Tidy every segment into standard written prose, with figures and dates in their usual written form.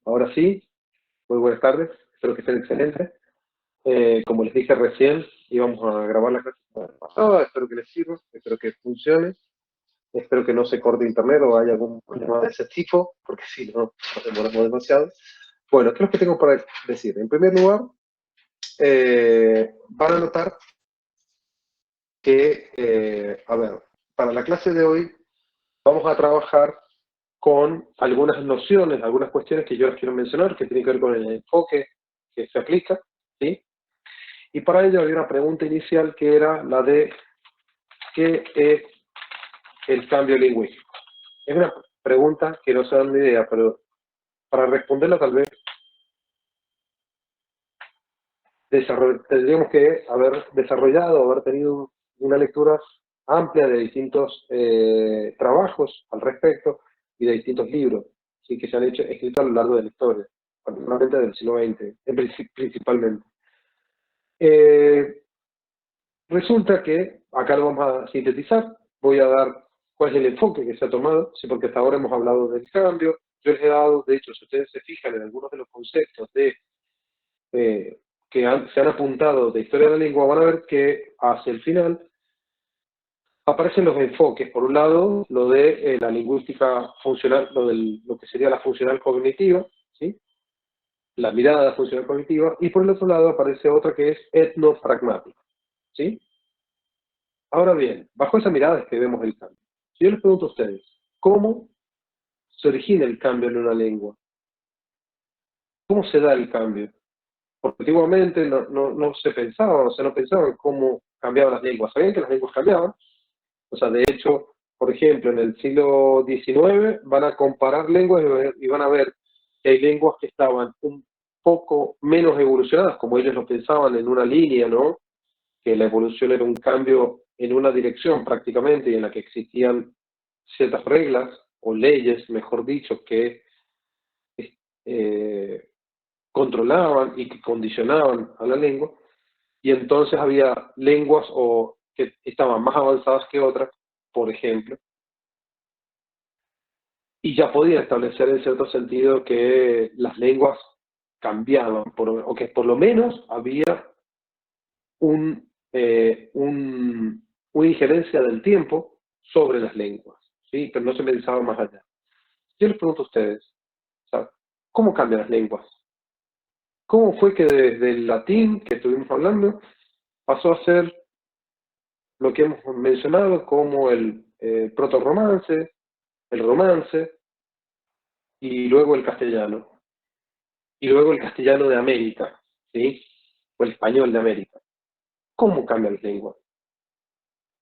Ahora sí, muy buenas tardes, espero que estén excelentes. Como les dije recién, íbamos a grabar la clase pasada, espero que les sirva, espero que funcione, espero que no se corte internet o haya algún problema de ese tipo, porque si no, nos demoramos demasiado. Bueno, ¿qué es lo que tengo para decir? En primer lugar, van a notar que, a ver, para la clase de hoy vamos a trabajar con algunas nociones, algunas cuestiones que yo les quiero mencionar, que tienen que ver con el enfoque que se aplica, ¿sí? Y para ello había una pregunta inicial que era la de ¿qué es el cambio lingüístico? Es una pregunta que no se dan ni idea, pero para responderla tal vez tendríamos que haber desarrollado, haber tenido una lectura amplia de distintos trabajos al respecto y de distintos libros, ¿sí? Que se han hecho escritos a lo largo de la historia, particularmente del siglo XX, principalmente. Resulta que, acá lo vamos a sintetizar, voy a dar cuál es el enfoque que se ha tomado, sí, porque hasta ahora hemos hablado del cambio, yo les he dado, de hecho, si ustedes se fijan en algunos de los conceptos se han apuntado de historia de la lengua, van a ver que hacia el final aparecen los enfoques. Por un lado, lo de la lingüística funcional, lo que sería la funcional cognitiva, ¿sí? La mirada funcional cognitiva, y por el otro lado aparece otra que es etnopragmática, ¿sí? Ahora bien, bajo esa mirada es que vemos el cambio. Si yo les pregunto a ustedes, ¿cómo se origina el cambio en una lengua? ¿Cómo se da el cambio? Porque antiguamente no se pensaba, o sea, no pensaban cómo cambiaban las lenguas. Sabían que las lenguas cambiaban. O sea, de hecho, por ejemplo, en el siglo XIX van a comparar lenguas y van a ver que hay lenguas que estaban un poco menos evolucionadas, como ellos lo pensaban, en una línea, ¿no? Que la evolución era un cambio en una dirección prácticamente y en la que existían ciertas reglas o leyes, mejor dicho, que eh, controlaban y que condicionaban a la lengua, y entonces había lenguas que estaban más avanzadas que otras, por ejemplo, y ya podía establecer en cierto sentido que las lenguas cambiaban, o que por lo menos había una injerencia del tiempo sobre las lenguas, ¿sí? Pero no se pensaba más allá. Yo les pregunto a ustedes, o sea, ¿cómo cambian las lenguas? ¿Cómo fue que desde el latín que estuvimos hablando pasó a ser lo que hemos mencionado como el proto-romance, el romance y luego el castellano? Y luego el castellano de América, ¿sí? O el español de América. ¿Cómo cambian las lenguas?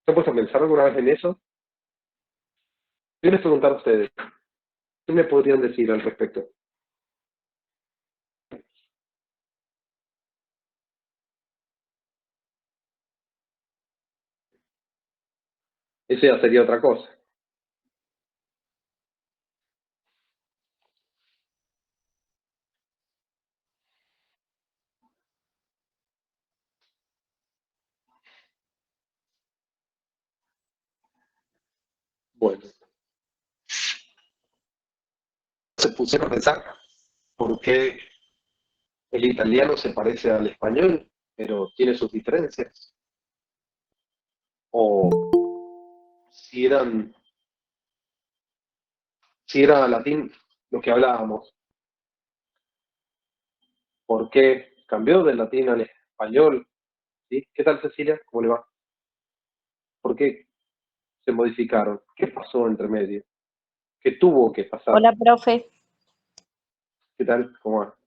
¿Se han puesto a pensar alguna vez en eso? Yo les preguntar a ustedes, ¿qué me podrían decir al respecto? Eso ya sería otra cosa. Bueno, se pusieron a pensar por qué el italiano se parece al español, pero tiene sus diferencias. O si si era latín lo que hablábamos, ¿por qué cambió del latín al español? ¿Sí? ¿Qué tal, Cecilia? ¿Cómo le va? ¿Por qué se modificaron? ¿Qué pasó entre medio? ¿Qué tuvo que pasar? Hola, profe. ¿Qué tal? ¿Cómo va?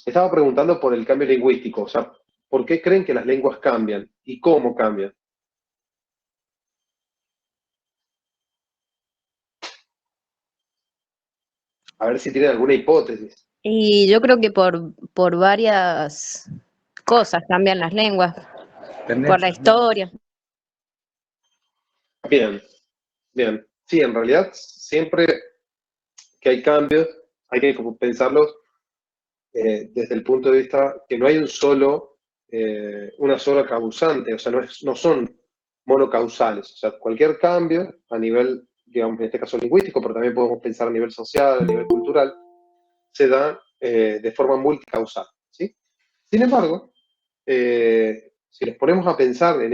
Estaba preguntando por el cambio lingüístico, o sea, ¿por qué creen que las lenguas cambian y cómo cambian? A ver si tienen alguna hipótesis. Y yo creo que por varias cosas cambian las lenguas, por la historia. Bien, bien. Sí, en realidad siempre que hay cambios hay que como pensarlos desde el punto de vista que no hay una sola causante, o sea, no son monocausales. O sea, cualquier cambio a nivel digamos, en este caso lingüístico, pero también podemos pensar a nivel social, a nivel cultural, se da de forma multicausal, ¿sí? Sin embargo, si nos ponemos a pensar en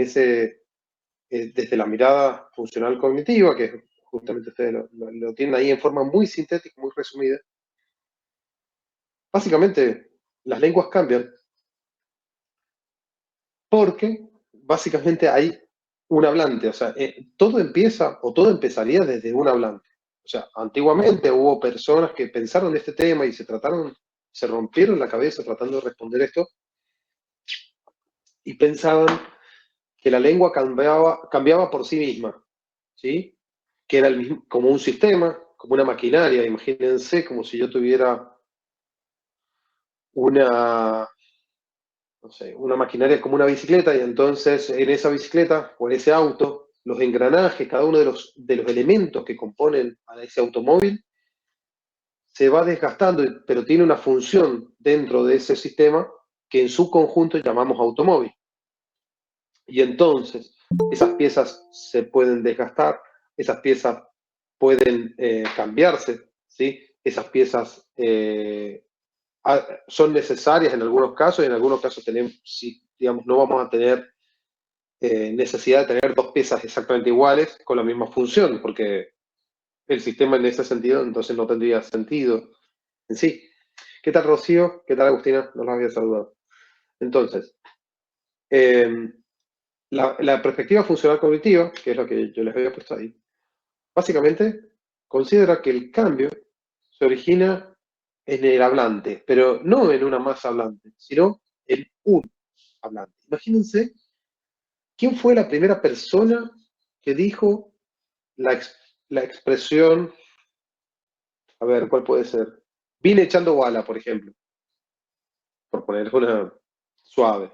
desde la mirada funcional cognitiva, que justamente ustedes lo tienen ahí en forma muy sintética, muy resumida, básicamente las lenguas cambian porque básicamente hay un hablante, o sea, todo empieza o todo empezaría desde un hablante. O sea, antiguamente hubo personas que pensaron de este tema y se rompieron la cabeza tratando de responder esto y pensaban que la lengua cambiaba por sí misma, ¿sí? Que era como un sistema, como una maquinaria. Imagínense como si yo tuviera una, no sé, una maquinaria como una bicicleta y entonces en esa bicicleta o en ese auto, los engranajes, cada uno de los elementos que componen a ese automóvil se va desgastando, pero tiene una función dentro de ese sistema que en su conjunto llamamos automóvil. Y entonces esas piezas se pueden desgastar, esas piezas pueden cambiarse, ¿sí? Esas piezas son necesarias en algunos casos y en algunos casos tenemos, si, digamos, no vamos a tener necesidad de tener dos piezas exactamente iguales con la misma función, porque el sistema en ese sentido entonces no tendría sentido en sí. ¿Qué tal, Rocío? ¿Qué tal, Agustina? No las había saludado. Entonces, la perspectiva funcional cognitiva, que es lo que yo les había puesto ahí, básicamente considera que el cambio se origina en el hablante, pero no en una masa hablante, sino en un hablante. Imagínense quién fue la primera persona que dijo la expresión, a ver, ¿cuál puede ser? Vine echando bala, por ejemplo, por poner una suave.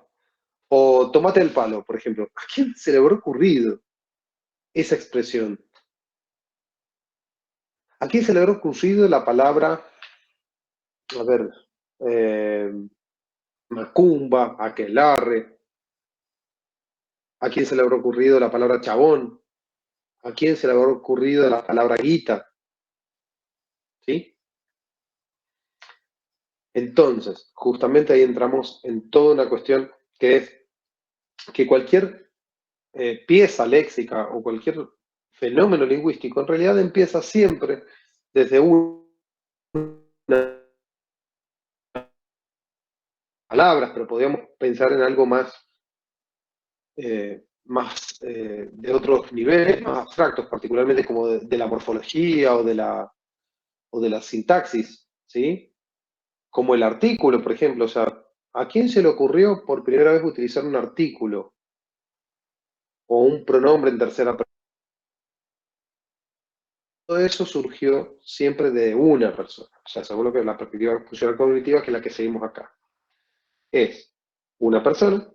O tomate el palo, por ejemplo. ¿A quién se le habrá ocurrido esa expresión? ¿A quién se le habrá ocurrido la palabra, a ver, eh, macumba, aquelarre? ¿A quién se le habrá ocurrido la palabra chabón? ¿A quién se le habrá ocurrido la palabra guita? ¿Sí? Entonces, justamente ahí entramos en toda una cuestión que es que cualquier pieza léxica o cualquier fenómeno lingüístico en realidad empieza siempre desde una palabras, pero podríamos pensar en algo más de otros niveles, más abstractos, particularmente como de la morfología o de la sintaxis, ¿sí? Como el artículo, por ejemplo. O sea, ¿a quién se le ocurrió por primera vez utilizar un artículo o un pronombre en tercera persona? Todo eso surgió siempre de una persona. O sea, seguro que la perspectiva funcional cognitiva, que es la que seguimos acá, es una persona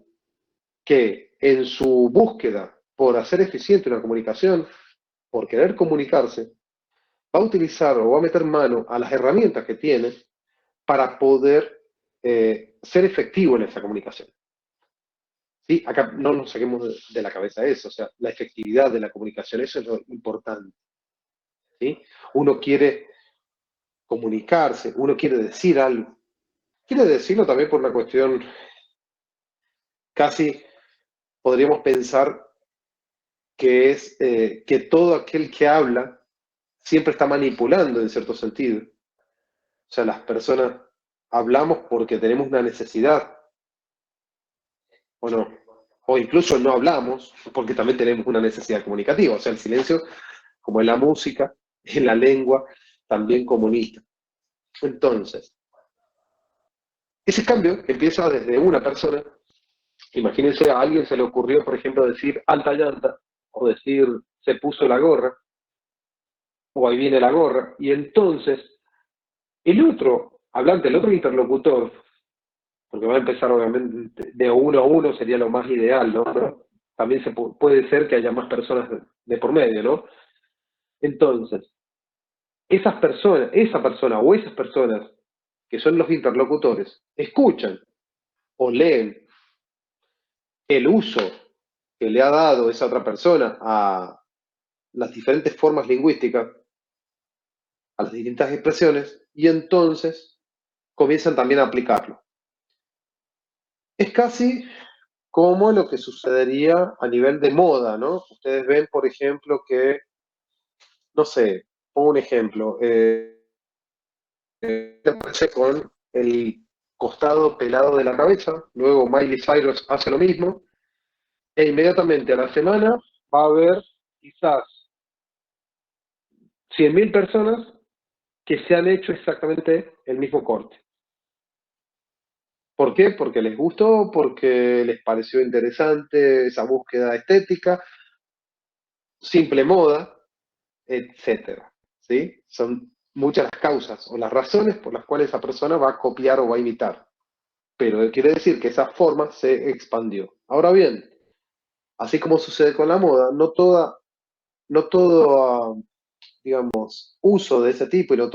que en su búsqueda por hacer eficiente una comunicación, por querer comunicarse, va a utilizar o va a meter mano a las herramientas que tiene para poder ser efectivo en esa comunicación. ¿Sí? Acá no nos saquemos de la cabeza eso, o sea, la efectividad de la comunicación, eso es lo importante. ¿Sí? Uno quiere comunicarse, uno quiere decir algo. Quiere decirlo también por una cuestión casi, podríamos pensar que es que todo aquel que habla siempre está manipulando en cierto sentido. O sea, las personas hablamos porque tenemos una necesidad, o no. O incluso no hablamos porque también tenemos una necesidad comunicativa. O sea, el silencio, como en la música, en la lengua, también comunica. Entonces, ese cambio empieza desde una persona. Imagínense, a alguien se le ocurrió, por ejemplo, decir alta llanta, o decir se puso la gorra, o ahí viene la gorra, y entonces el otro hablante, el otro interlocutor, porque va a empezar obviamente de uno a uno, sería lo más ideal, ¿no? Pero también puede ser que haya más personas de por medio, ¿no? Entonces, esa persona o esas personas que son los interlocutores, escuchan o leen el uso que le ha dado esa otra persona a las diferentes formas lingüísticas a las distintas expresiones y entonces comienzan también a aplicarlo. Es casi como lo que sucedería a nivel de moda, ¿no? Ustedes ven, por ejemplo, que, no sé, pongo un ejemplo, aparece con el costado pelado de la cabeza, luego Miley Cyrus hace lo mismo, e inmediatamente a la semana va a haber quizás 100.000 personas que se han hecho exactamente el mismo corte. ¿Por qué? Porque les gustó, porque les pareció interesante esa búsqueda estética, simple moda, etcétera. ¿Sí? Son muchas las causas o las razones por las cuales esa persona va a copiar o va a imitar. Pero quiere decir que esa forma se expandió. Ahora bien, así como sucede con la moda, no todo, digamos, uso de ese tipo y no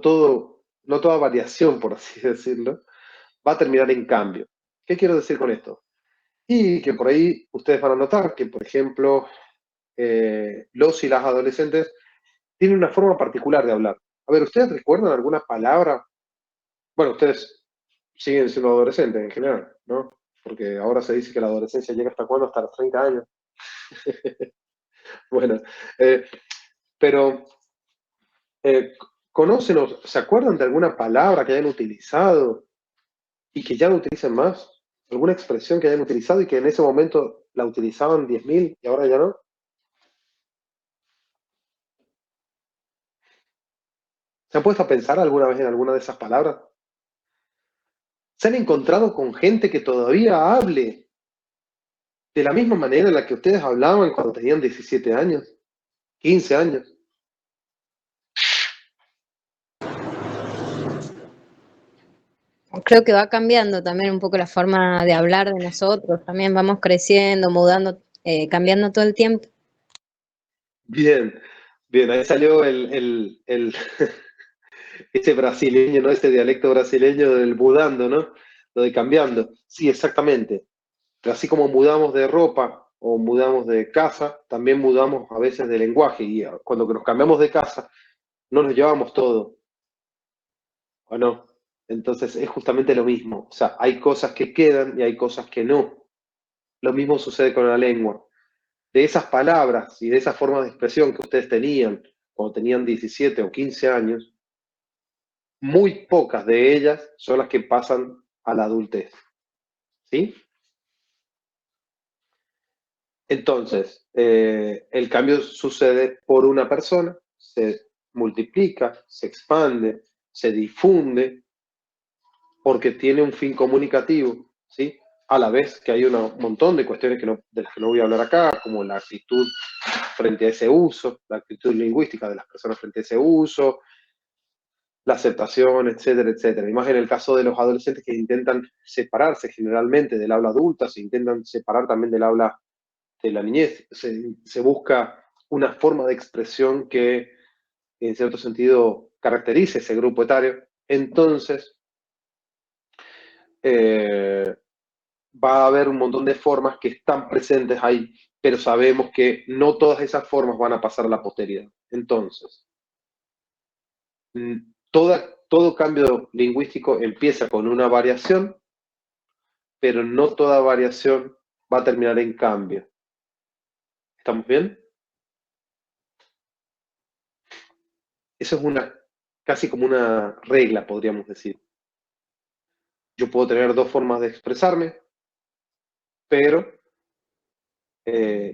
toda variación, por así decirlo, va a terminar en cambio. ¿Qué quiero decir con esto? Y que por ahí ustedes van a notar que, por ejemplo, los y las adolescentes tienen una forma particular de hablar. A ver, ¿ustedes recuerdan alguna palabra? Bueno, ustedes siguen siendo adolescentes en general, ¿no? Porque ahora se dice que la adolescencia llega hasta cuándo, hasta los 30 años. Bueno, eh, pero ¿conocen o se acuerdan de alguna palabra que hayan utilizado y que ya no utilicen más? ¿Alguna expresión que hayan utilizado y que en ese momento la utilizaban 10.000 y ahora ya no? ¿Se han puesto a pensar alguna vez en alguna de esas palabras? ¿Se han encontrado con gente que todavía hable de la misma manera en la que ustedes hablaban cuando tenían 17 años, 15 años? Creo que va cambiando también un poco la forma de hablar de nosotros, también vamos creciendo, mudando, cambiando todo el tiempo. Bien, bien, ahí salió ese brasileño, ¿no? Ese dialecto brasileño del mudando, ¿no? Lo de cambiando. Sí, exactamente. Pero así como mudamos de ropa o mudamos de casa, también mudamos a veces de lenguaje. Y cuando nos cambiamos de casa, no nos llevamos todo, ¿o no? Entonces es justamente lo mismo. O sea, hay cosas que quedan y hay cosas que no. Lo mismo sucede con la lengua. De esas palabras y de esa forma de expresión que ustedes tenían cuando tenían 17 o 15 años, muy pocas de ellas son las que pasan a la adultez. ¿Sí? Entonces, el cambio sucede por una persona, se multiplica, se expande, se difunde, porque tiene un fin comunicativo, ¿sí? A la vez que hay un montón de cuestiones de las que no voy a hablar acá, como la actitud frente a ese uso, la actitud lingüística de las personas frente a ese uso, la aceptación, etcétera, etcétera. Y más en el caso de los adolescentes que intentan separarse generalmente del habla adulta, se intentan separar también del habla de la niñez, se busca una forma de expresión que en cierto sentido caracterice ese grupo etario, entonces eh, va a haber un montón de formas que están presentes ahí, pero sabemos que no todas esas formas van a pasar a la posteridad. Entonces, todo cambio lingüístico empieza con una variación, pero no toda variación va a terminar en cambio. ¿Estamos bien? Eso es casi como una regla, podríamos decir. Yo puedo tener dos formas de expresarme, pero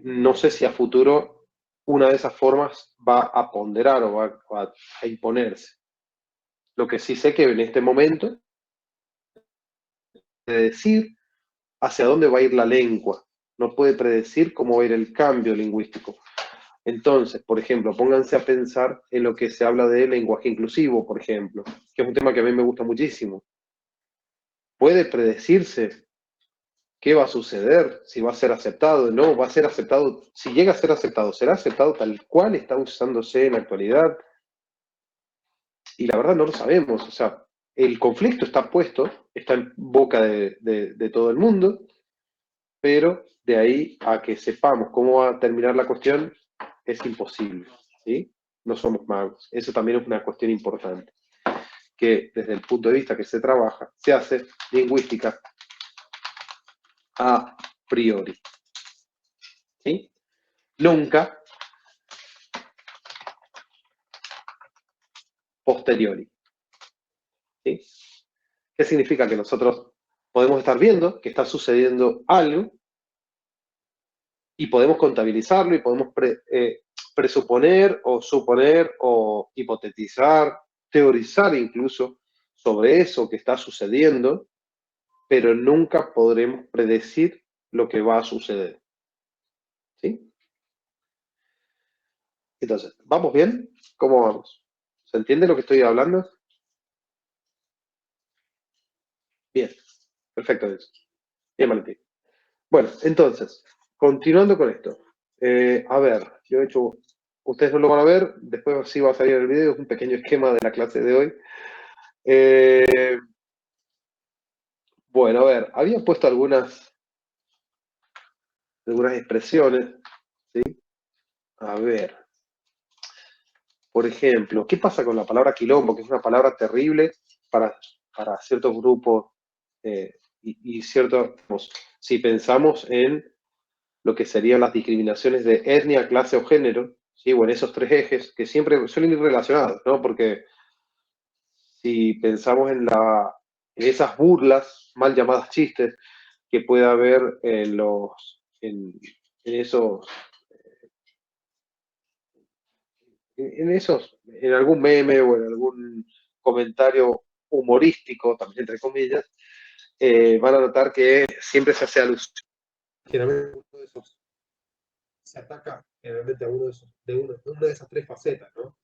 no sé si a futuro una de esas formas va a ponderar o va a imponerse. Lo que sí sé que en este momento predecir hacia dónde va a ir la lengua, no puede predecir cómo va a ir el cambio lingüístico. Entonces, por ejemplo, pónganse a pensar en lo que se habla de lenguaje inclusivo, por ejemplo, que es un tema que a mí me gusta muchísimo. Puede predecirse qué va a suceder, si va a ser aceptado, no, va a ser aceptado, si llega a ser aceptado, será aceptado tal cual está usándose en la actualidad, y la verdad no lo sabemos, o sea, el conflicto está puesto, está en boca de todo el mundo, pero de ahí a que sepamos cómo va a terminar la cuestión, es imposible, ¿sí? No somos magos. Eso también es una cuestión importante, que desde el punto de vista que se trabaja, se hace lingüística a priori, ¿sí? Nunca posteriori, ¿sí? ¿Qué significa? Que nosotros podemos estar viendo que está sucediendo algo y podemos contabilizarlo y podemos presuponer o suponer o hipotetizar, teorizar incluso sobre eso que está sucediendo, pero nunca podremos predecir lo que va a suceder. ¿Sí? Entonces, ¿vamos bien? ¿Cómo vamos? ¿Se entiende lo que estoy hablando? Bien, perfecto. Bien, Valentín. Bueno, entonces, continuando con esto. A ver, yo he hecho, ustedes no lo van a ver, después sí va a salir el video, es un pequeño esquema de la clase de hoy. Bueno, a ver, había puesto algunas expresiones, ¿sí? A ver, por ejemplo, ¿qué pasa con la palabra quilombo? Que es una palabra terrible para, ciertos grupos y ciertos, si pensamos en lo que serían las discriminaciones de etnia, clase o género, ¿sí? O en esos tres ejes que siempre suelen ir relacionados, ¿no? Porque si pensamos en esas burlas, mal llamadas chistes, que puede haber esos, en algún meme o en algún comentario humorístico, también entre comillas, van a notar que siempre se hace alusión. Generalmente uno de esos se ataca generalmente a uno de esos, de una de esas tres facetas, ¿no?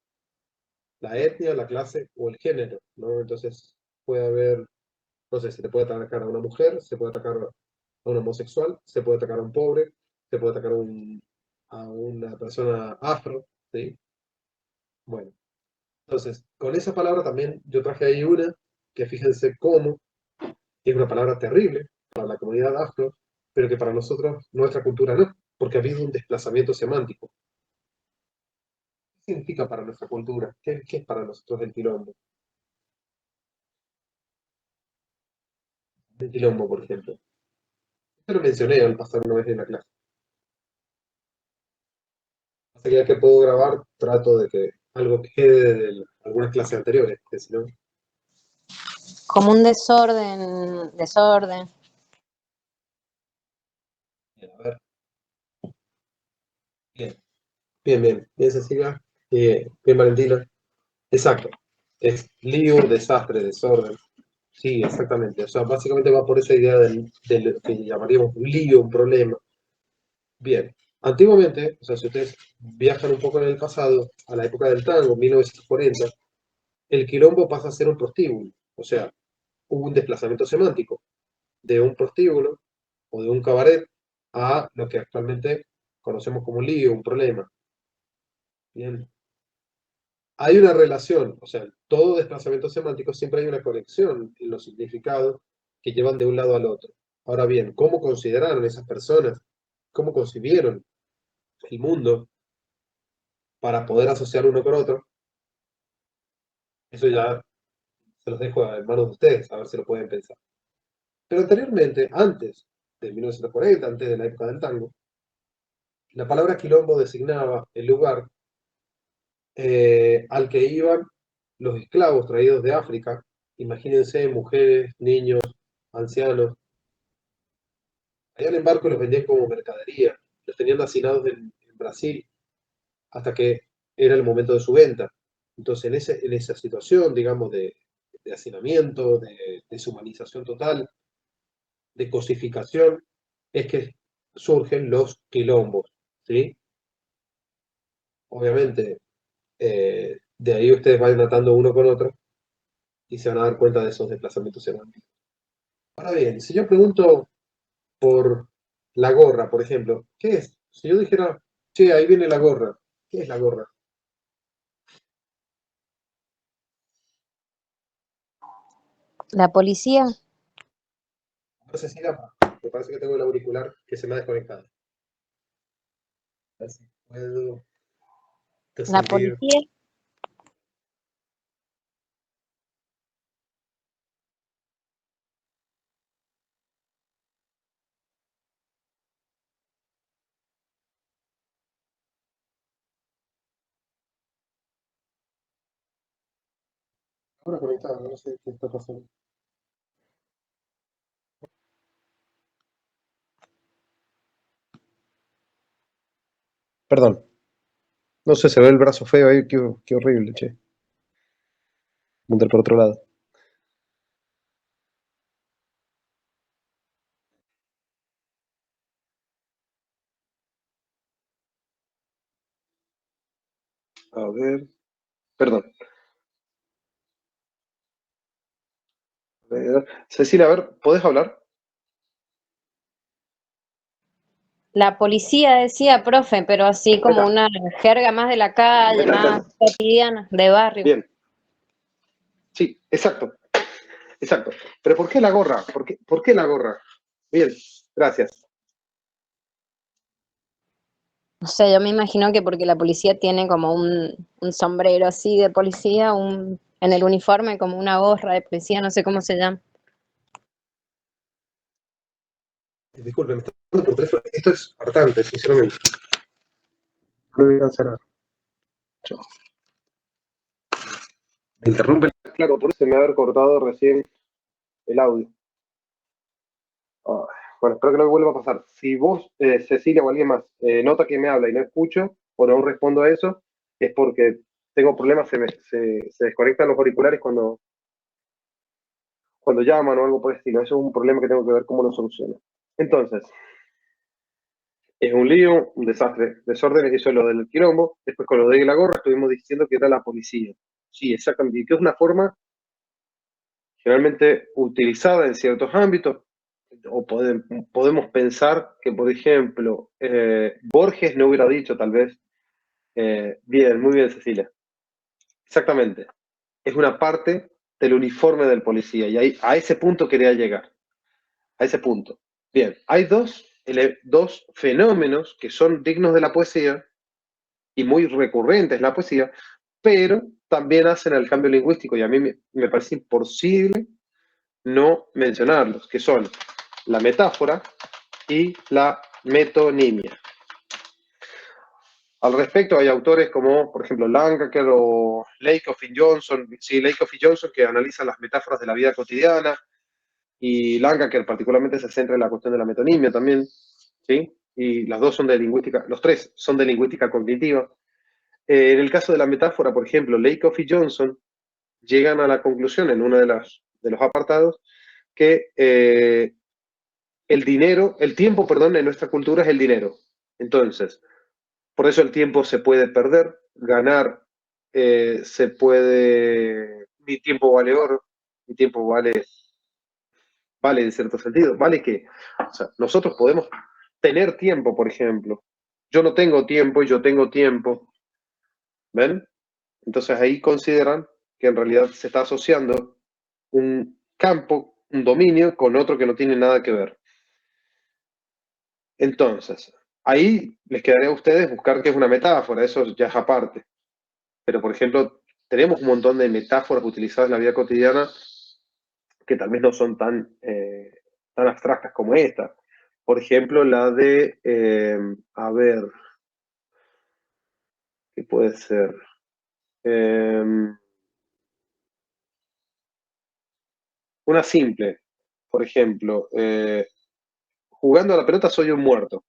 La etnia, la clase o el género, ¿no? Entonces puede haber, no sé, se te puede atacar a una mujer, se puede atacar a un homosexual, se puede atacar a un pobre, se puede atacar a una persona afro, ¿sí? Bueno, entonces, con esa palabra también yo traje ahí una, que fíjense cómo es una palabra terrible para la comunidad afro, pero que para nosotros, nuestra cultura no, porque ha habido un desplazamiento semántico. ¿Qué significa para nuestra cultura? ¿Qué es para nosotros el quilombo? El quilombo, por ejemplo. Esto lo mencioné al pasar una vez en la clase. Así que ya que puedo grabar, trato de que algo quede de algunas clases anteriores, que si no... Como un desorden. A ver, bien, bien, Cecilia, bien, Valentina. Exacto, es lío, desastre, desorden. Sí, exactamente. O sea, básicamente va por esa idea de lo que llamaríamos un lío, un problema. Bien, antiguamente, o sea, si ustedes viajan un poco en el pasado, a la época del tango, 1940, el quilombo pasa a ser un prostíbulo. O sea, hubo un desplazamiento semántico de un prostíbulo o de un cabaret a lo que actualmente conocemos como un lío, un problema. Bien, hay una relación, o sea, todo desplazamiento semántico siempre hay una conexión en los significados que llevan de un lado al otro. Ahora bien, ¿cómo consideraron esas personas? ¿Cómo concibieron el mundo para poder asociar uno con otro? Eso ya se los dejo en manos de ustedes, a ver si lo pueden pensar. Pero anteriormente, antes de 1940, antes de la época del tango, la palabra quilombo designaba el lugar al que iban los esclavos traídos de África. Imagínense mujeres, niños, ancianos. Allá en barco los vendían como mercadería. Los tenían hacinados en Brasil hasta que era el momento de su venta. Entonces, en esa situación, digamos, de hacinamiento, de deshumanización total, de cosificación, es que surgen los quilombos, ¿sí? Obviamente, de ahí ustedes van atando uno con otro y se van a dar cuenta de esos desplazamientos semánticos. Ahora bien, si yo pregunto por la gorra, por ejemplo, ¿qué es? Si yo dijera, che, ahí viene la gorra, ¿qué es la gorra? La policía. No sé si la Me parece que tengo el auricular que se me ha desconectado. A ver si puedo La sentir. policía, Ahora conectado, no sé qué está pasando. Perdón. No sé, se ve el brazo feo ahí, qué horrible, che. Montar por otro lado. A ver. Perdón. A ver. Cecilia, a ver, ¿podés hablar? la policía decía, profe, pero así Ahí como está. una jerga más de la calle, más Gracias. cotidiana, de barrio. Bien. Sí, exacto. Exacto. Pero ¿por qué la gorra? ¿Por qué la gorra? Bien, gracias. O sea, yo me imagino que porque la policía tiene como un sombrero así de policía, en el uniforme como una gorra de policía, no sé cómo se llama. Disculpen, me está hablando por teléfono. Esto es hartante, sinceramente. No voy a cancelar. Chao. Me interrumpe. Claro, por eso me haber cortado recién el audio. Ay, bueno, espero que no me vuelva a pasar. Si vos, Cecilia o alguien más, nota que me habla y no escucho o no respondo a eso, es porque tengo problemas, se desconectan los auriculares cuando llaman o algo por el estilo. Eso es un problema que tengo que ver cómo lo soluciono. Entonces, es un lío, un desastre, desórdenes, eso es lo del quilombo. Después con lo de la gorra estuvimos diciendo que era la policía. Sí, exactamente, y que es una forma generalmente utilizada en ciertos ámbitos, o podemos pensar que, por ejemplo, Borges no hubiera dicho tal vez, bien, muy bien Cecilia, exactamente, es una parte del uniforme del policía, y ahí, a ese punto quería llegar, a ese punto. Bien, hay dos fenómenos que son dignos de la poesía, y muy recurrentes en la poesía, pero también hacen el cambio lingüístico, y a mí me parece imposible no mencionarlos, que son la metáfora y la metonimia. Al respecto, hay autores como, por ejemplo, Langacker o Lakoff y Johnson, sí, Lakoff y Johnson, que analizan las metáforas de la vida cotidiana, y Langacker particularmente se centra en la cuestión de la metonimia también, ¿sí? Y las dos son de lingüística, los tres son de lingüística cognitiva. En el caso de la metáfora, por ejemplo, Lakoff y Johnson llegan a la conclusión en uno de los apartados que el tiempo, perdón, en nuestra cultura es el dinero. Entonces, por eso el tiempo se puede perder, ganar se puede, mi tiempo vale oro, mi tiempo vale en cierto sentido, vale que, o sea, nosotros podemos tener tiempo, por ejemplo. Yo no tengo tiempo y yo tengo tiempo, ¿ven? Entonces ahí consideran que en realidad se está asociando un campo, un dominio, con otro que no tiene nada que ver. Entonces, ahí les quedaría a ustedes buscar qué es una metáfora, eso ya es aparte. Pero, por ejemplo, tenemos un montón de metáforas utilizadas en la vida cotidiana que tal vez no son tan abstractas como esta. Por ejemplo, la de, a ver, ¿qué puede ser? Eh, una simple, por ejemplo, jugando a la pelota soy un muerto.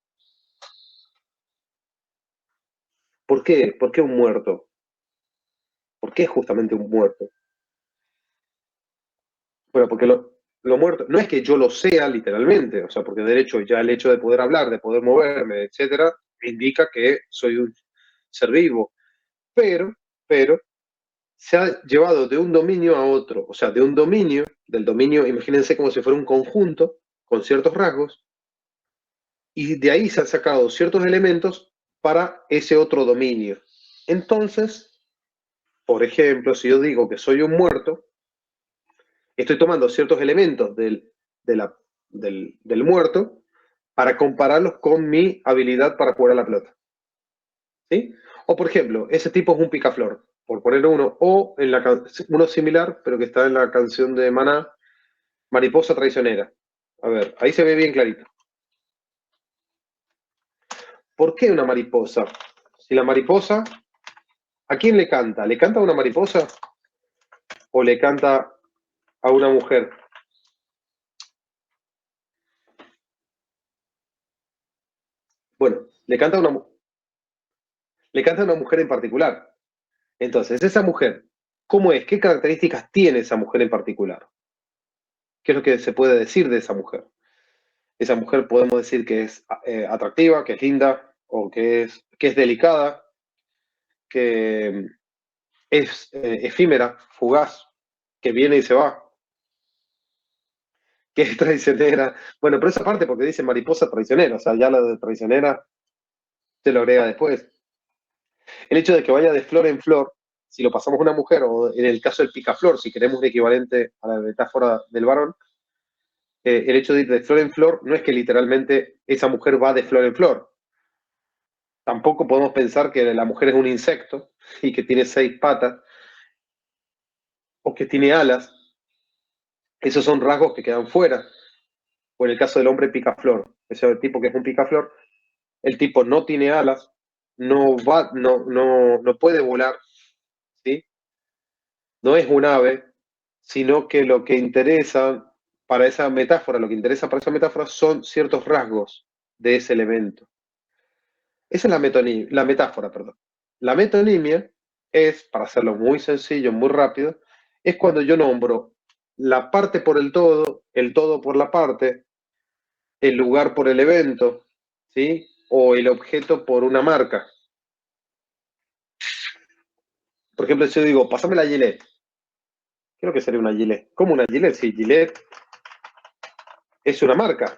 ¿Por qué? ¿Por qué un muerto? ¿Por qué justamente un muerto? Bueno, porque lo muerto, no es que yo lo sea literalmente, o sea, porque de hecho ya el hecho de poder hablar, de poder moverme, etcétera, indica que soy un ser vivo, pero se ha llevado de un dominio a otro, o sea, de un dominio, del dominio, imagínense como si fuera un conjunto con ciertos rasgos, y de ahí se han sacado ciertos elementos para ese otro dominio. Entonces, por ejemplo, si yo digo que soy un muerto, estoy tomando ciertos elementos de la del muerto para compararlos con mi habilidad para jugar a la pelota. ¿Sí? O, por ejemplo, ese tipo es un picaflor, por poner uno, o uno similar, pero que está en la canción de Maná, Mariposa Traicionera. A ver, ahí se ve bien clarito. ¿Por qué una mariposa? Si la mariposa, ¿a quién le canta? ¿Le canta a una mariposa o le canta a una mujer? Bueno, le canta a una mujer en particular. Entonces, esa mujer, ¿cómo es? ¿Qué características tiene esa mujer en particular? ¿Qué es lo que se puede decir de esa mujer? Esa mujer podemos decir que es atractiva, que es linda, o que es delicada, que es efímera, fugaz, que viene y se va, que es traicionera. Bueno, pero esa parte porque dice mariposa traicionera, o sea, ya la de traicionera se lo agrega después. El hecho de que vaya de flor en flor, si lo pasamos a una mujer, o en el caso del picaflor, si queremos un equivalente a la metáfora del varón, el hecho de ir de flor en flor no es que literalmente esa mujer va de flor en flor. Tampoco podemos pensar que la mujer es un insecto y que tiene 6 patas o que tiene alas. Esos son rasgos que quedan fuera. O en el caso del hombre picaflor, ese tipo que es un picaflor, el tipo no tiene alas, no puede volar, ¿sí? No es un ave, sino que lo que interesa para esa metáfora, lo que interesa para esa metáfora son ciertos rasgos de ese elemento. Esa es la metáfora, perdón. La metonimia es, para hacerlo muy sencillo, muy rápido, es cuando yo nombro la parte por el todo por la parte, el lugar por el evento, ¿sí? O el objeto por una marca. Por ejemplo, si yo digo, pásame la Gillette. Creo que sería una Gillette. ¿Cómo una Gillette? Sí, Gillette es una marca.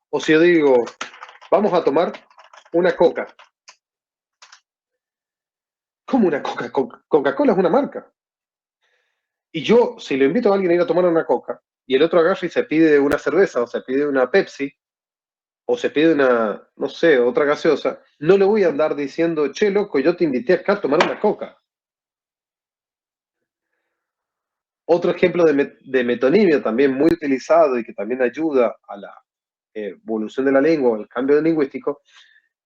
O si yo digo, vamos a tomar una Coca. ¿Cómo una Coca? Coca-Cola es una marca. Y yo, si le invito a alguien a ir a tomar una Coca, y el otro agarra y se pide una cerveza, o se pide una Pepsi, o se pide una, no sé, otra gaseosa, no le voy a andar diciendo, che, loco, yo te invité acá a tomar una Coca. Otro ejemplo de metonimia también muy utilizado y que también ayuda a la evolución de la lengua o el cambio lingüístico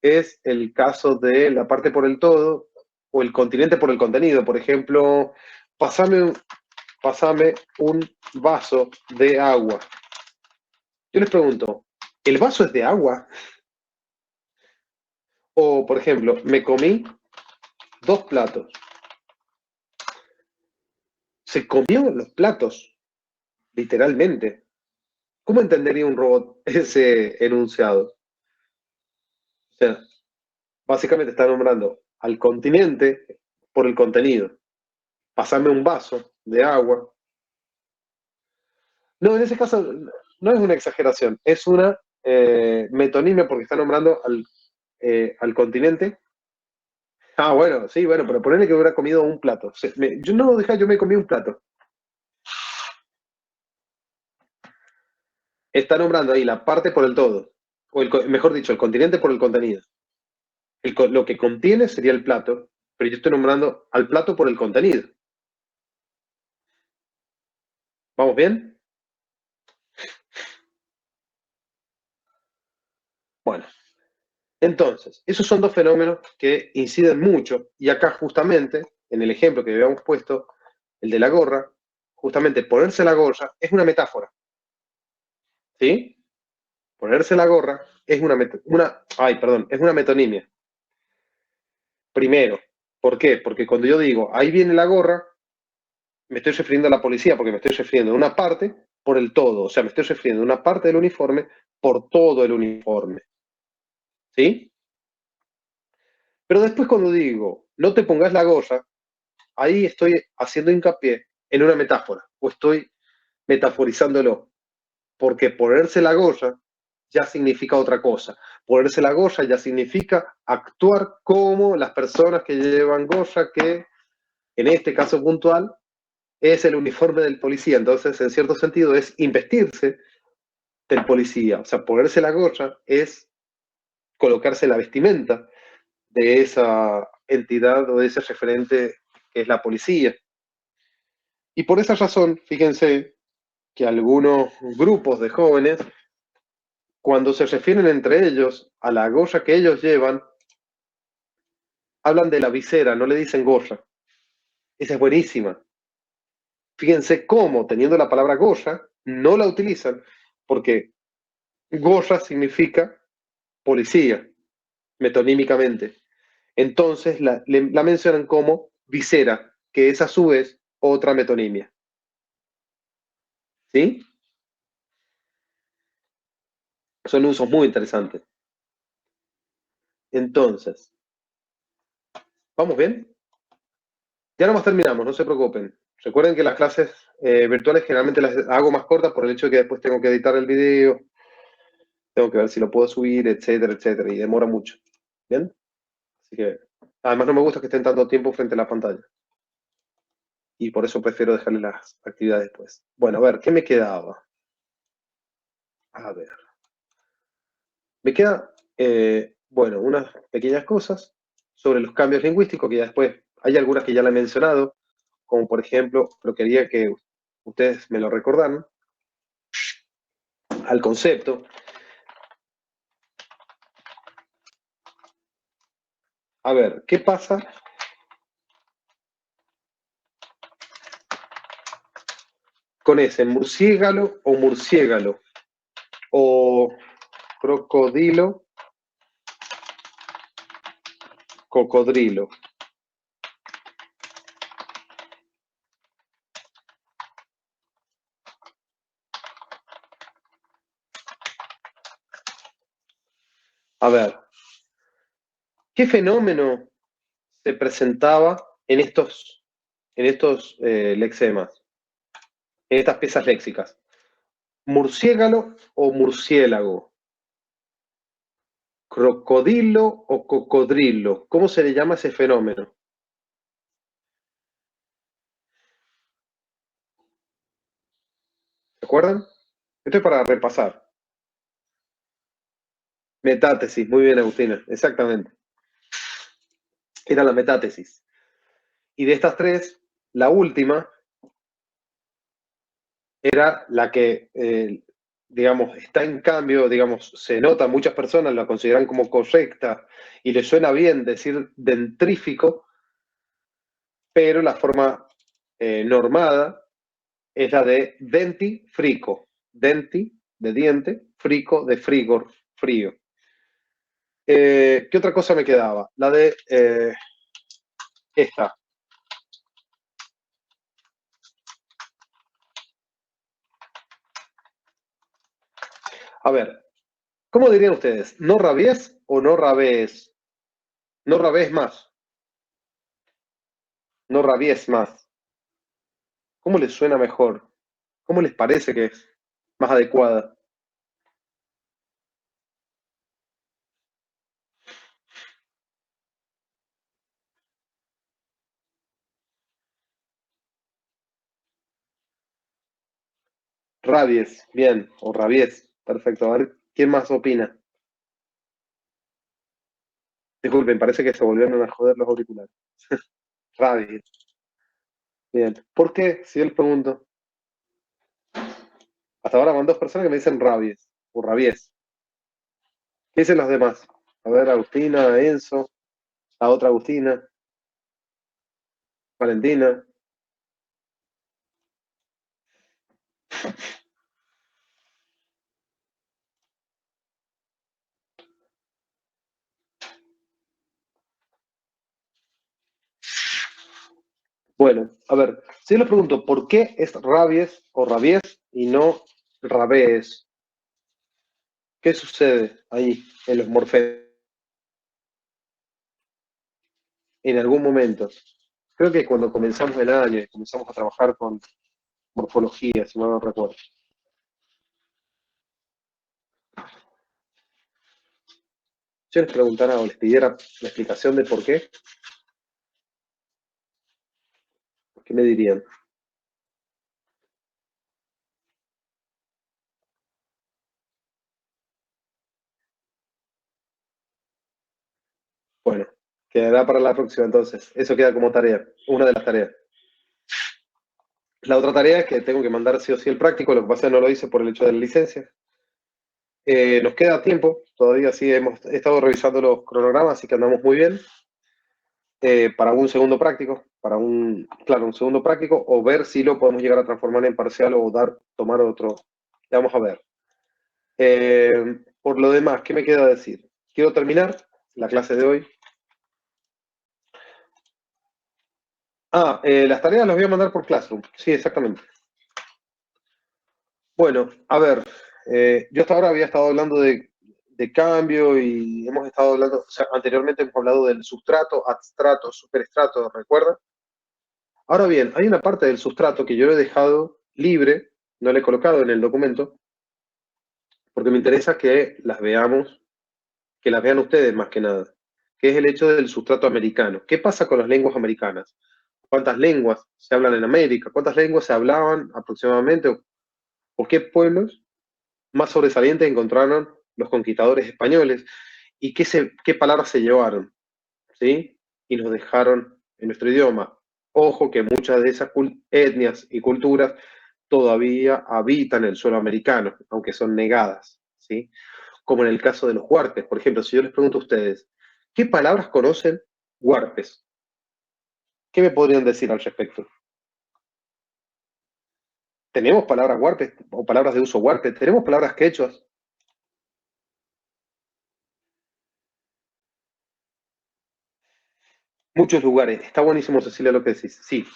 es el caso de la parte por el todo o el continente por el contenido. Por ejemplo, pasame un vaso de agua. Yo les pregunto, ¿el vaso es de agua? O, por ejemplo, me comí 2 platos. Se comió los platos, literalmente. ¿Cómo entendería un robot ese enunciado? O sea, básicamente está nombrando al continente por el contenido. Pasame un vaso de agua. No, en ese caso no es una exageración, es una metonimia porque está nombrando al continente. Ah, bueno, sí, bueno, pero ponele que hubiera comido un plato. Yo no dejé, yo me comí un plato. Está nombrando ahí la parte por el todo, o mejor dicho, el continente por el contenido. Lo que contiene sería el plato, pero yo estoy nombrando al plato por el contenido. ¿Vamos bien? Bueno, entonces, esos son 2 fenómenos que inciden mucho, y acá justamente, en el ejemplo que habíamos puesto, el de la gorra, justamente ponerse la gorra es una metáfora. ¿Sí? Ponerse la gorra es es una metonimia. Primero, ¿por qué? Porque cuando yo digo, ahí viene la gorra, me estoy refiriendo a la policía, porque me estoy refiriendo a una parte por el todo, o sea, me estoy refiriendo a una parte del uniforme por todo el uniforme. ¿Sí? Pero después cuando digo, no te pongas la gorra, ahí estoy haciendo hincapié en una metáfora, o estoy metaforizándolo, porque ponerse la gorra ya significa otra cosa. Ponerse la gorra ya significa actuar como las personas que llevan gorra, que en este caso puntual es el uniforme del policía. Entonces, en cierto sentido, es investirse del policía. O sea, ponerse la gorra es colocarse la vestimenta de esa entidad o de ese referente que es la policía. Y por esa razón, fíjense que algunos grupos de jóvenes, cuando se refieren entre ellos a la gorra que ellos llevan, hablan de la visera, no le dicen gorra. Esa es buenísima. Fíjense cómo, teniendo la palabra gorra, no la utilizan, porque gorra significa policía, metonímicamente. Entonces la mencionan como visera, que es a su vez otra metonimia. ¿Sí? Son usos muy interesantes. Entonces, ¿vamos bien? Ya nomás terminamos, no se preocupen. Recuerden que las clases virtuales generalmente las hago más cortas por el hecho de que después tengo que editar el video, tengo que ver si lo puedo subir, etcétera, etcétera, y demora mucho. ¿Bien? Así que, además no me gusta que estén tanto tiempo frente a la pantalla. Y por eso prefiero dejarles las actividades después. Bueno, a ver, ¿qué me quedaba? A ver. Me queda, bueno, unas pequeñas cosas sobre los cambios lingüísticos, que ya después hay algunas que ya le he mencionado, como por ejemplo, pero quería que ustedes me lo recordaran, al concepto. A ver, ¿qué pasa con ese murciélago o murciégalo? O crocodilo, cocodrilo. A ver, ¿qué fenómeno se presentaba en estos lexemas, en estas piezas léxicas? ¿Murciégalo o murciélago? ¿Crocodilo o cocodrilo? ¿Cómo se le llama ese fenómeno? ¿Se acuerdan? Esto es para repasar. Metátesis, muy bien, Agustina, exactamente. Era la metátesis. Y de estas tres, la última era la que, digamos, está en cambio, digamos, se nota, muchas personas la consideran como correcta y le suena bien decir dentrífico, pero la forma normada es la de dentifrico. Denti, de diente, frico, de frigor, frío. ¿Qué otra cosa me quedaba? La de esta. A ver, ¿cómo dirían ustedes? ¿No rabies o no rabés? No rabés más. No rabies más. ¿Cómo les suena mejor? ¿Cómo les parece que es más adecuada? Rabies, bien, o rabies, perfecto. A ver, ¿quién más opina? Disculpen, parece que se volvieron a joder los auriculares. Rabies, bien. ¿Por qué? Si yo les pregunto. Hasta ahora van dos personas que me dicen rabies, o rabies. ¿Qué dicen los demás? A ver, Agustina, Enzo, la otra Agustina, Valentina. Bueno, a ver, si yo les pregunto, ¿por qué es rabies o rabies y no rabés? ¿Qué sucede ahí en los morfemas en algún momento? Creo que cuando comenzamos el año y comenzamos a trabajar con morfología, si no me recuerdo. Si yo les preguntara o les pidiera la explicación de por ¿qué me dirían? Quedará para la próxima entonces. Eso queda como tarea, una de las tareas. La otra tarea es que tengo que mandar sí o sí el práctico, lo que pasa es que no lo hice por el hecho de la licencia. Nos queda tiempo, todavía sí hemos estado revisando los cronogramas, así que andamos muy bien. Para un segundo práctico, claro, un segundo práctico, o ver si lo podemos llegar a transformar en parcial o tomar otro. Ya vamos a ver. Por lo demás, ¿qué me queda decir? Quiero terminar la clase de hoy. Las tareas las voy a mandar por Classroom. Sí, exactamente. Bueno, a ver, yo hasta ahora había estado hablando de cambio y hemos estado hablando, o sea, anteriormente hemos hablado del substrato, abstrato, superestrato, ¿recuerda? Ahora bien, hay una parte del sustrato que yo lo he dejado libre, no lo he colocado en el documento, porque me interesa que las veamos, que las vean ustedes más que nada, que es el hecho del sustrato americano. ¿Qué pasa con las lenguas americanas? ¿Cuántas lenguas se hablan en América? ¿Cuántas lenguas se hablaban aproximadamente? ¿O qué pueblos más sobresalientes encontraron los conquistadores españoles? ¿Y qué palabras se llevaron? ¿Sí? Y nos dejaron en nuestro idioma. Ojo que muchas de esas etnias y culturas todavía habitan el suelo americano, aunque son negadas, ¿sí? Como en el caso de los huarpes. Por ejemplo, si yo les pregunto a ustedes, ¿qué palabras conocen huarpes? ¿Qué me podrían decir al respecto? ¿Tenemos palabras huarpes o palabras de uso huarpe? ¿Tenemos palabras quechuas? Muchos lugares. Está buenísimo, Cecilia, lo que decís. Sí.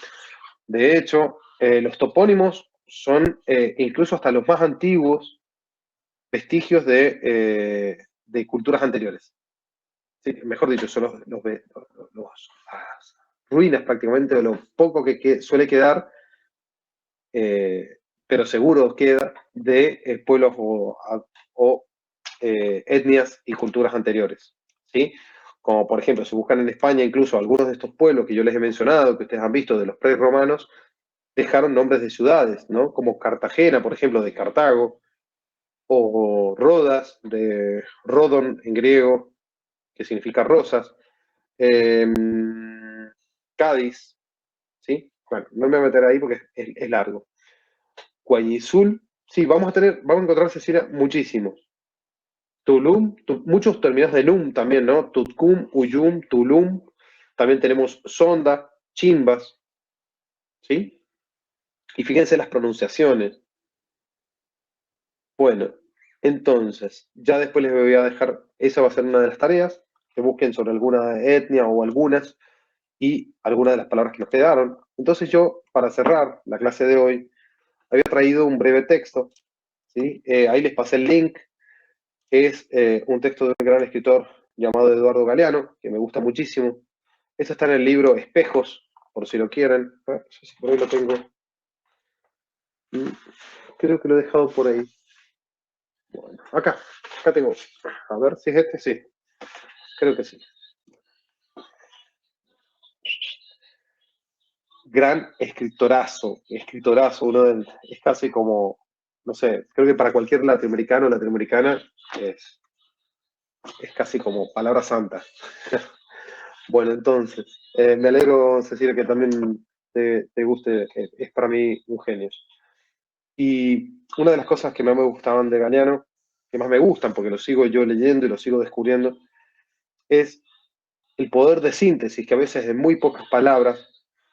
De hecho, los topónimos son incluso hasta los más antiguos vestigios de culturas anteriores. Sí, mejor dicho, son las ruinas prácticamente, de lo poco que suele quedar, pero seguro queda, de pueblos o etnias y culturas anteriores. ¿Sí? Como por ejemplo, si buscan en España, incluso algunos de estos pueblos que yo les he mencionado, que ustedes han visto, de los preromanos, dejaron nombres de ciudades, ¿no? Como Cartagena, por ejemplo, de Cartago, o Rodas, de Rodon en griego, que significa rosas, eh, Cádiz, ¿sí? Bueno, no me voy a meter ahí porque es largo. Guayizul, sí, vamos a encontrar, Cecilia, muchísimos. Tulum, muchos terminados de lum también, ¿no? Tutcum, Uyum, Tulum, también tenemos Sonda, Chimbas, ¿sí? Y fíjense las pronunciaciones. Bueno, entonces, ya después les voy a dejar, esa va a ser una de las tareas, que busquen sobre alguna etnia o algunas, y algunas de las palabras que nos quedaron. Entonces yo, para cerrar la clase de hoy, había traído un breve texto, ¿sí? Ahí les pasé el link, es un texto de un gran escritor llamado Eduardo Galeano, que me gusta muchísimo. Eso está en el libro Espejos, por si lo quieren. No sé si por ahí lo tengo. Creo que lo he dejado por ahí. Bueno, acá tengo. A ver si es este, sí. Creo que sí. Gran escritorazo, es casi como, no sé, creo que para cualquier latinoamericano o latinoamericana es casi como palabra santa. Bueno, entonces, me alegro, Cecilia, que también te guste, es para mí un genio. Y una de las cosas que más me gustaban de Galeano, que más me gustan, porque lo sigo yo leyendo y lo sigo descubriendo, es el poder de síntesis, que a veces en muy pocas palabras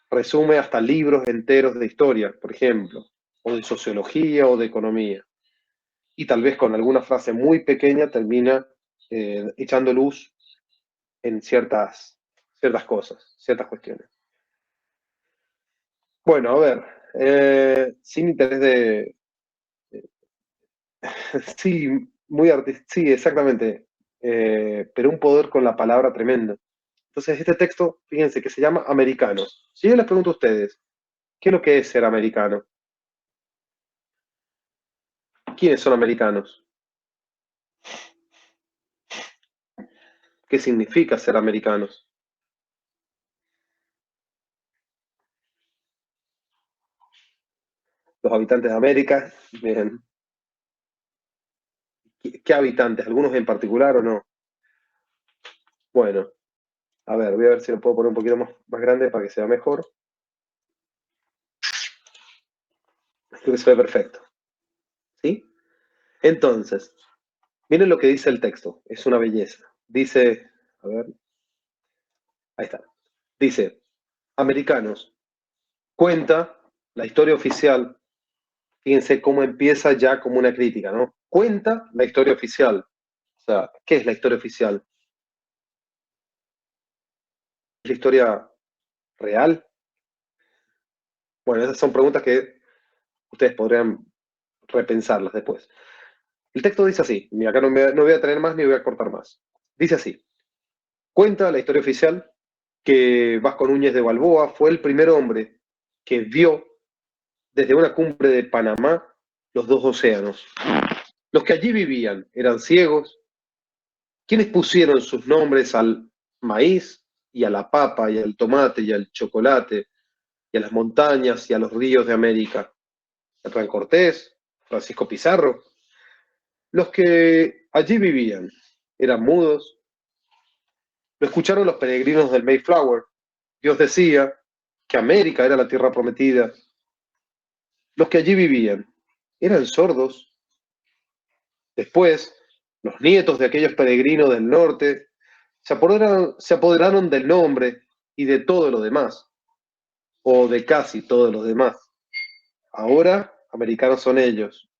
resume hasta libros enteros de historia, por ejemplo, o de sociología o de economía. Y tal vez con alguna frase muy pequeña termina echando luz en ciertas cosas, ciertas cuestiones. Bueno, a ver, sin interés de... Sí, muy artístico, sí, exactamente, pero un poder con la palabra tremendo. Entonces, este texto, fíjense, que se llama Americanos. Si yo les pregunto a ustedes, ¿qué es lo que es ser americano? ¿Quiénes son americanos? ¿Qué significa ser americanos? Los habitantes de América, bien. ¿Qué habitantes? ¿Algunos en particular o no? Bueno, A ver, voy a ver si lo puedo poner un poquito más grande para que sea mejor. Creo que se ve perfecto. ¿Sí? Entonces, miren lo que dice el texto. Es una belleza. Dice, a ver, ahí está. Dice, americanos, cuenta la historia oficial. Fíjense cómo empieza ya como una crítica, ¿no? Cuenta la historia oficial. O sea, ¿qué es la historia oficial? ¿Es la historia real? Bueno, esas son preguntas que ustedes podrían repensarlas después. El texto dice así, y acá no voy a tener más ni voy a cortar más. Dice así, cuenta la historia oficial que Vasco Núñez de Balboa fue el primer hombre que vio desde una cumbre de Panamá los dos océanos. Los que allí vivían eran ciegos, quienes pusieron sus nombres al maíz y a la papa y al tomate y al chocolate y a las montañas y a los ríos de América. Hernán Cortés, Francisco Pizarro. Los que allí vivían eran mudos, lo escucharon los peregrinos del Mayflower. Dios decía que América era la tierra prometida. Los que allí vivían eran sordos. Después, los nietos de aquellos peregrinos del norte se apoderaron del nombre y de todo lo demás, o de casi todo lo demás. Ahora, americanos son ellos.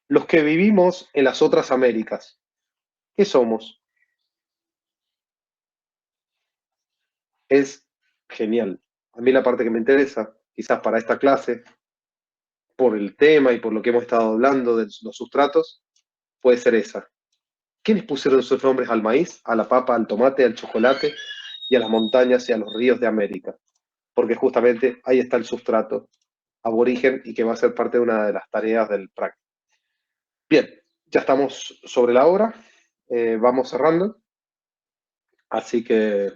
Los que vivimos en las otras Américas. ¿Qué somos? Es genial. A mí la parte que me interesa, quizás para esta clase, por el tema y por lo que hemos estado hablando de los sustratos, puede ser esa. ¿Quiénes pusieron sus nombres al maíz, a la papa, al tomate, al chocolate y a las montañas y a los ríos de América? Porque justamente ahí está el sustrato aborigen y que va a ser parte de una de las tareas del práctico. Bien, ya estamos sobre la hora, vamos cerrando, así que,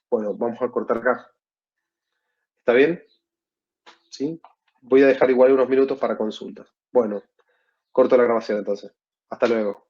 bueno, vamos a cortar acá. ¿Está bien? ¿Sí? Voy a dejar igual unos minutos para consultas. Bueno, corto la grabación entonces. Hasta luego.